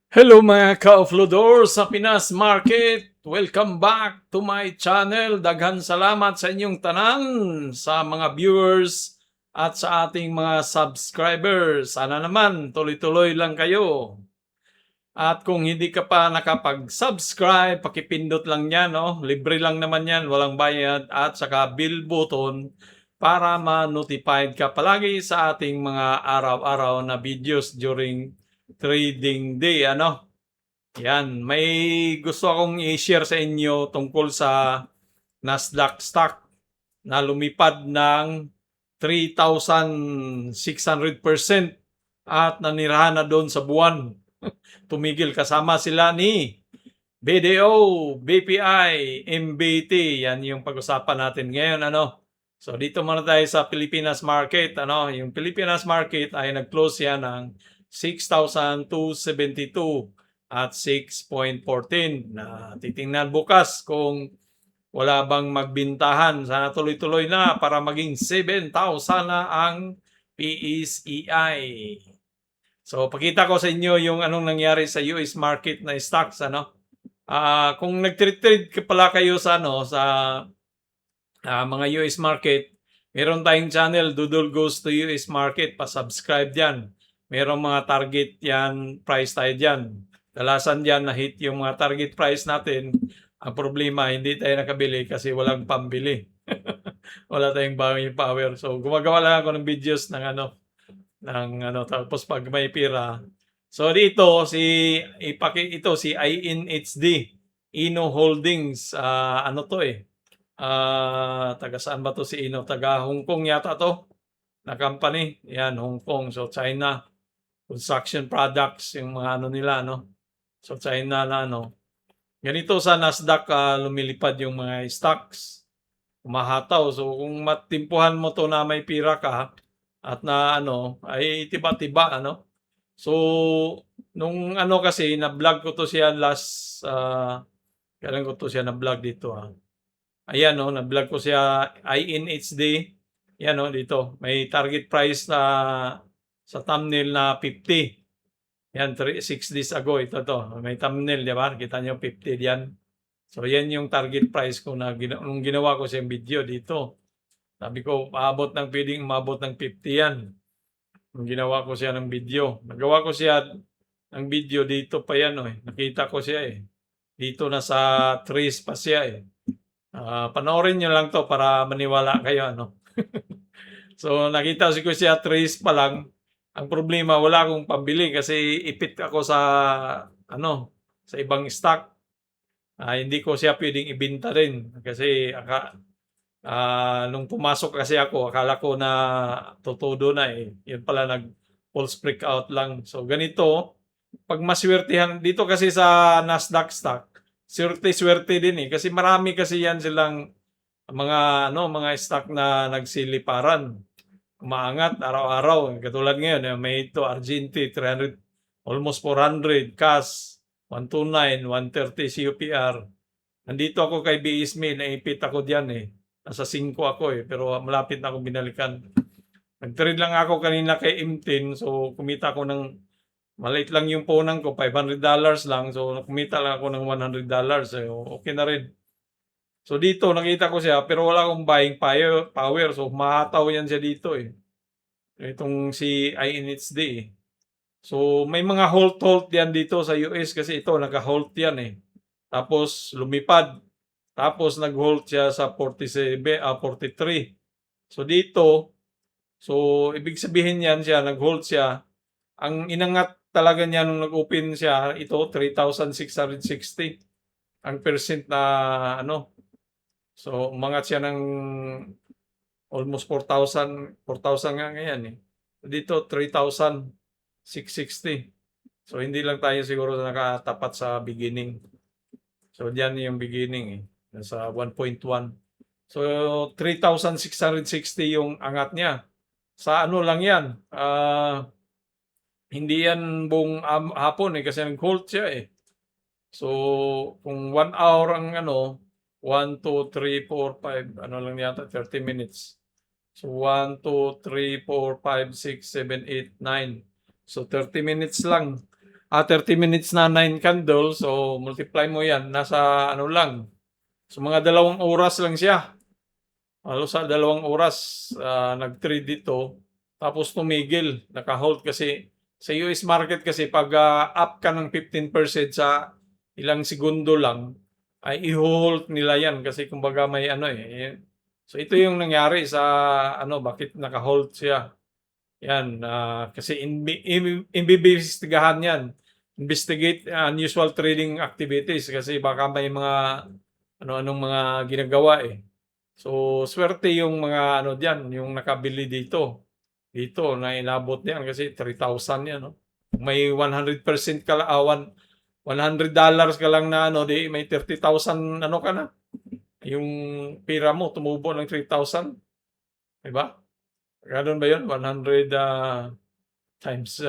Hello mga ka-offloaders sa Pinas Market! Welcome back to my channel. Daghan salamat sa inyong tanan, sa mga viewers at sa ating mga subscribers. Sana naman tuloy-tuloy lang kayo. At kung hindi ka pa nakapag-subscribe, pakipindot lang yan. No? Libre lang naman yan, walang bayad. At saka bell button para ma-notified ka palagi sa ating mga araw-araw na videos during trading day. Yan, may gusto akong i-share sa inyo tungkol sa Nasdaq stock na lumipad ng 3,600% at nanirahan na doon sa buwan. Tumigil kasama sila ni BDO, BPI, MBT. Yan yung pag-usapan natin ngayon. So dito muna tayo sa Pilipinas market. Yung Pilipinas market ay nag-close yan ng 6,272 at 6.14. Na titingnan bukas kung wala bang magbintahan. Sana tuloy-tuloy na para maging 7,000 na ang PSEI. So pakita ko sa inyo yung anong nangyari sa US market na stocks. Kung nag-trade pala kayo sa mga US market, meron tayong channel, Doodle Goes to US Market, pa-subscribe diyan. Merong mga target yan, price tayo diyan. Dalasan diyan na hit yung mga target price natin. Ang problema, hindi tayo nakabili kasi walang pambili. Wala tayong buying power. So gumagawa lang ako ng videos ng tapos pag may pira. So dito ito si INHD, Ino Holdings, taga saan ba to si Ino? Taga Hong Kong yata to na company. Yan, Hong Kong. So China, construction products yung mga nila, So China na Ganito sa Nasdaq lumilipad yung mga stocks. Umahataw. So kung matimpuhan mo to na may pira ka at na ay tiba-tiba So nung kasi na-vlog ko to siya last kailan ko to siya na-vlog dito Ayan na-vlog ko siya INHD. Yan dito. May target price na sa thumbnail na 50. Yan, 6 days ago. Ito to. May thumbnail, di ba? Kita nyo 50 diyan. So yan yung target price ko nung ginawa ko siyang video dito. Sabi ko, pwedeng umabot ng 50 yan. Nung ginawa ko siya ng video. Nagawa ko siya ng video dito pa yan. Nakita ko siya Dito na sa trees pa siya panoorin nyo lang to para maniwala kayo So nakita ko siya trees pa lang. Ang problema wala akong pambili kasi ipit ako sa sa ibang stock. Hindi ko siya pwedeng ibenta rin kasi nung pumasok kasi ako akala ko na tutudo na Yun pala false breakout lang. So ganito, pag maswertehan dito kasi sa Nasdaq stock, swerte din kasi marami kasi yan silang mga stock na nagsiliparan. Umaangat araw-araw. Katulad ngayon, may ito Argente 300, almost 400, CAS 129, 130 CUPR. Nandito ako kay BSME, naipit ako diyan Nasa 5 ako pero malapit na akong binalikan. Nag-trade lang ako kanina kay M10, so kumita ako ng maliit lang yung punan ko, $500 lang. So kumita lang ako ng $100. Okay na rin. So dito nakita ko siya pero wala akong buying power. So mahataw yan siya dito Itong si INHD So may mga hold yan dito sa US kasi ito naka-hold yan Tapos lumipad. Tapos nag-hold siya sa 47, 43. So dito, ibig sabihin yan siya, nag-hold siya. Ang inangat talaga niya nung nag-open siya, ito 3,660. Ang percent na So umangat siya ng almost 4,000 nga ngayon Dito 3,660. So hindi lang tayo siguro nakatapat sa beginning. So diyan yung beginning nasa 1.1. So 3,660 yung angat niya. Sa lang yan. Hindi yan buong hapon kasi nag-hold siya So kung 1 hour ang 1, 2, 3, 4, 5, lang yata, 30 minutes. So 1, 2, 3, 4, 5, 6, 7, 8, 9. So 30 minutes lang. 30 minutes na 9 candle. So, multiply mo yan. Nasa ano lang. So, mga 2 oras lang siya. Halos sa 2 oras nag-trade dito. Tapos tumigil. Naka-hold kasi sa US market kasi pag up ka ng 15% sa ilang segundo lang, ay i-hold nila yan kasi kumbaga may ano eh. So, ito yung nangyari sa ano, bakit naka-hold siya. Yan, kasi imbibestigahan yan. Investigate unusual trading activities kasi baka may mga ano-anong mga ginagawa eh. So, swerte yung mga ano diyan, yung nakabili dito. Dito na inabot niyan kasi 3,000 yan, no? May 100% ka lang, $100 ka lang na ano, di may 30,000 ano ka na. Yung pira mo tumubo ng 3,000, 'di ba? Gano'n ba 'yun? 100 times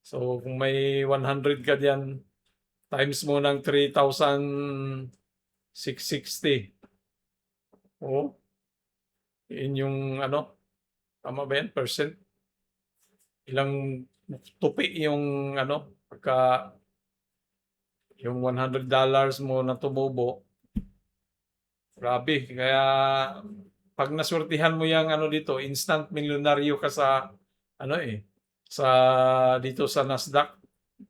so kung may 100 ka diyan, times mo ng 3,660. Oo, 'yun yung ano, tama ba 'yan, percent? Ilang tupi yung ano, pagka yung $100 mo na tumubo, grabe. Kaya 'pag naswertehan mo yang ano dito, instant milyonaryo ka sa ano, eh, sa dito sa Nasdaq.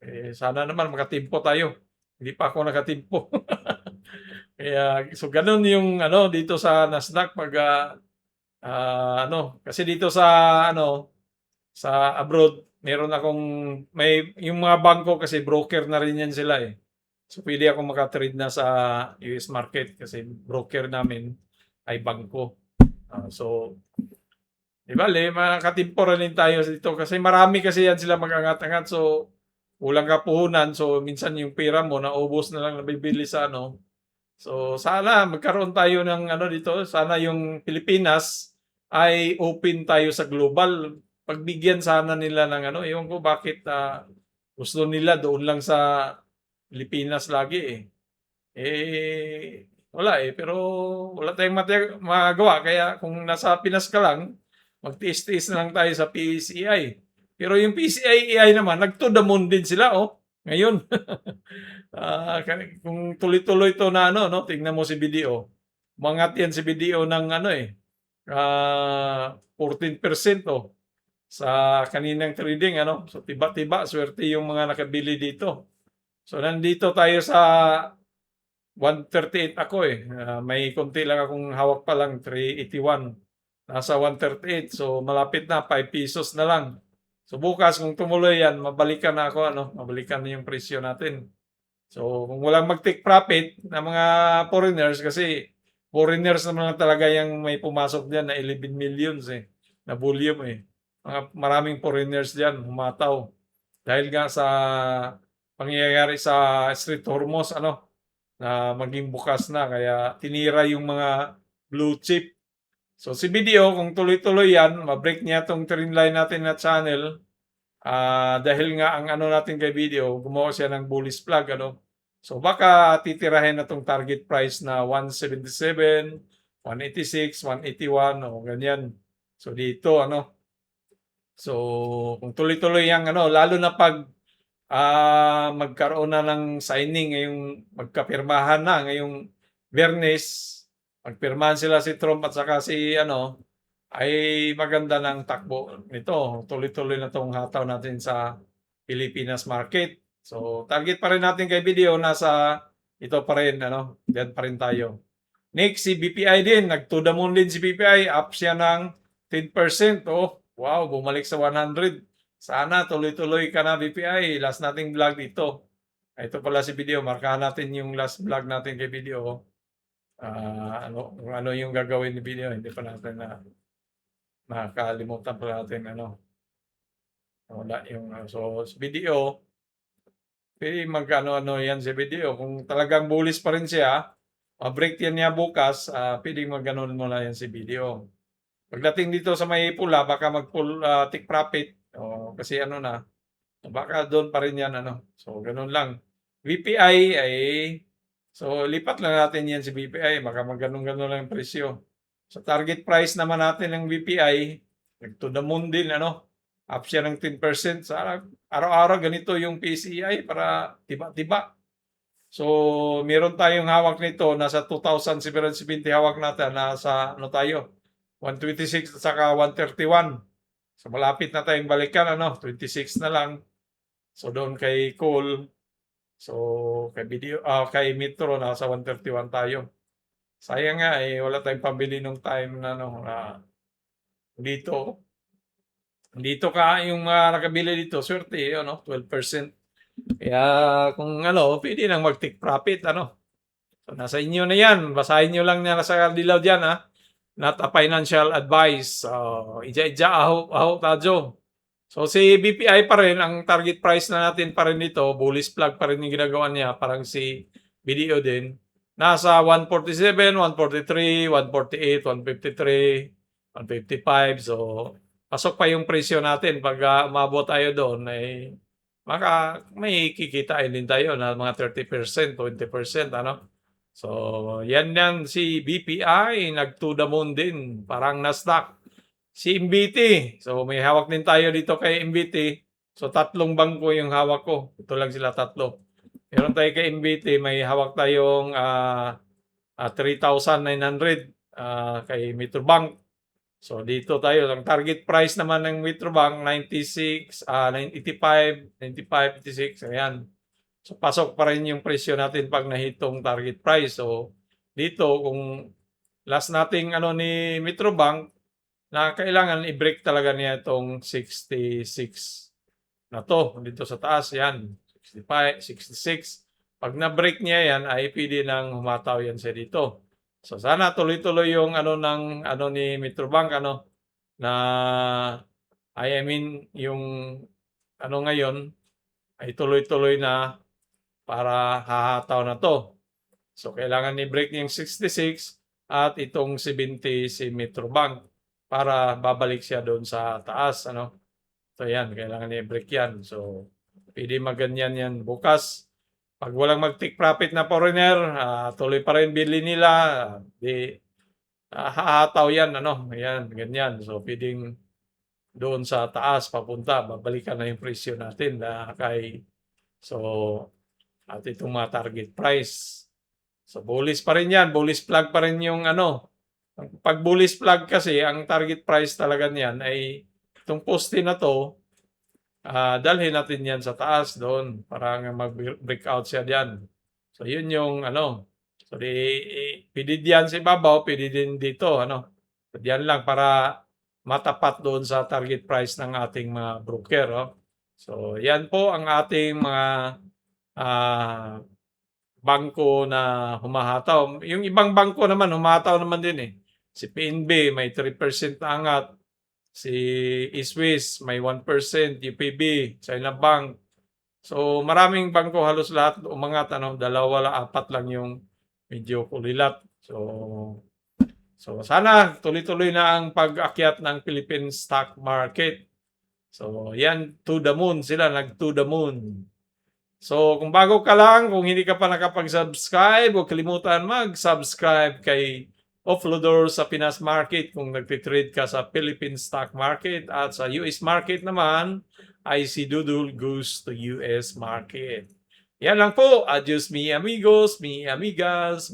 Eh, sana naman makatimpo tayo. Hindi pa ako nakatimpo. Kaya so gano'n yung ano dito sa Nasdaq 'pag, ano, kasi dito sa ano, sa abroad meron akong may yung mga bangko kasi broker na rin 'yan sila, eh. So, puwede akong maka-trade na sa US market kasi broker namin ay bangko. So, 'di bale makakatimpo rin tayo dito kasi marami kasi 'yan sila mag-angat-angat. So, kulang ka puhunan. So, minsan yung pera mo naubos na lang nabibili sa ano. So, sana magkaroon tayo ng ano dito, sana yung Pilipinas ay open tayo sa global. Pagbigyan sana nila ng ano, ewan ko bakit gusto nila doon lang sa Pilipinas lagi eh. Wala eh, pero wala tayong magagawa. Kaya kung nasa Pinas ka lang, magtiis-tiis na lang tayo sa PCI. Pero yung PCI AI naman, nag to the moon din sila, oh. Ngayon. Kung tuloy-tuloy to na ano, no, tingnan mo si BDO. Umangat yan si BDO ng ano eh, 14% oh, sa kaninang trading, ano. So, tiba-tiba, swerte yung mga nakabili dito. So, nandito tayo sa 138 ako eh. May konti lang akong hawak pa lang, 381. Nasa 138. So, malapit na, 5 pesos na lang. So, bukas kung tumuloy yan, mabalikan na ako, ano, mabalikan na yung presyo natin. So, kung walang mag-take profit na mga foreigners, kasi foreigners naman talaga yung may pumasok diyan na 11 millions eh, na volume eh. Maraming foreigners diyan humataw. Dahil nga sa pangyayari sa Strait Hormuz, ano, na maging bukas na kaya tinira yung mga blue chip. So si BDO kung tuloy-tuloy yan, ma-break niya tong trend line natin na channel, dahil nga ang ano natin kay BDO, gumawa siya ng bullish flag, ano. So baka titirahin na tong target price na 177, 186, 181 o ganyan. So dito ano. So kung tuloy-tuloy yang ano, lalo na pag magkaroon na ng signing ngayong magkapirmahan na ngayong Biyernes, magpirmahan sila si Trump at saka si ano, ay maganda ng takbo nito. Tuloy-tuloy na 'tong hataw natin sa Pilipinas market. So, target pa rin natin kay BDO nasa ito pa rin ano, diyan pa rin tayo. Next, si BPI din, nag-to the moon din si BPI, up siya ng 10%. Oh, wow, bumalik sa 100. Sana tuloy-tuloy ka na BPI. Last nating vlog dito. Ito pala si BDO. Markahan natin yung last vlog natin kay BDO. Ano yung gagawin ni BDO. Hindi pa natin nakakalimutan pa natin ano. Wala yung so si BDO. Mag-ano-ano yan si BDO. Kung talagang bullish pa rin siya, break yan niya bukas, pwedeng mag-ganon mo na yan si BDO. Pagdating dito sa may pula, baka mag-full take profit. Kasi ano na, baka doon pa rin yan. Ano. So, ganun lang. BPI ay, so lipat lang natin yan si BPI. Baka mag-ganon-ganon lang yung presyo. Sa target price naman natin ng BPI, to the moon din. Ano. up siya ng 10%. Sa araw-araw ganito yung PCI para tiba-tiba. So, meron tayong hawak nito, nasa 2,770 hawak natin, nasa ano tayo, 126 at saka 131. So, malapit na tayong balikan, 26 na lang. So, doon kay Cole, so kay Metro, nasa 131 tayo. Sayang nga wala tayong pambili nung time na dito. Dito ka yung nakabili dito, swerte, 12%. Kaya kung pwede nang mag-take profit, So, nasa inyo na yan. Basahin nyo lang na nasa dilaw dyan, Not a financial advice. Ija-ija, aho, tadyo. So, si BPI pa rin, ang target price na natin pa rin dito, bullish plug pa rin yung ginagawa niya, parang si BDO din. Nasa 147, 143, 148, 153, 155. So, pasok pa yung presyo natin. Pag umabot tayo doon, may kikitain din tayo na mga 30%, 20%, So, yan si BPI, nag-to the moon din, parang Nasdaq. Si MBT, so may hawak din tayo dito kay MBT. So, 3 bangko yung hawak ko. Ito lang sila 3. Meron tayo kay MBT, may hawak tayong 3,900 kay Metrobank. So, dito tayo. Ang target price naman ng Metrobank, 96, 85, 95, 86. Ayan. So, pasok pa rin yung presyo natin pag nahitong target price. So, dito, kung last nating ni Metrobank, na kailangan i-break talaga niya itong 66 na to. Dito sa taas, yan. 65, 66. Pag na-break niya yan, ay pwede nang humataw yan siya dito. So, sana tuloy-tuloy yung ni Metrobank, na, I mean, yung, ngayon, ay tuloy-tuloy na para hahataw na to. So, kailangan i-break yung 66 at itong 70 si Metrobank para babalik siya doon sa taas, So, yan, kailangan i-break yan. So, pwede maganyan yan bukas. Pag walang mag-take profit na foreigner, tuloy pa rin bili nila, hahataw yan, Yan, ganyan. So, pwedeng doon sa taas papunta, babalikan na yung presyo natin at itong mga target price. So, bullish pa rin yan. Bullish plug pa rin yung Pag bullish plug kasi, ang target price talaga niyan ay itong poste na to, dalhin natin yan sa taas doon para mag-breakout siya diyan. So, yun yung So, pwede diyan sa ibabaw, pwede din dito, So, diyan lang para matapat doon sa target price ng ating mga broker, So, yan po ang ating mga bangko na humahataw. Yung ibang bangko naman, humahataw naman din Si PNB, may 3% na angat. Si Swiss, may 1%. UPB, China Bank. So, maraming bangko, halos lahat umangat. 2, 4 lang yung medyo kulilat. So sana tuloy-tuloy na ang pag-akyat ng Philippine stock market. So, yan, to the moon sila, nag-to the moon. So, kung bago ka lang, kung hindi ka pa nakapag-subscribe, huwag kalimutan mag-subscribe kay Offloader sa Pinas Market kung nagtitrade ka sa Philippine stock market, at sa US market naman ay si Dudul goes to US market. Yan lang po. Adios mi amigos, mi amigas.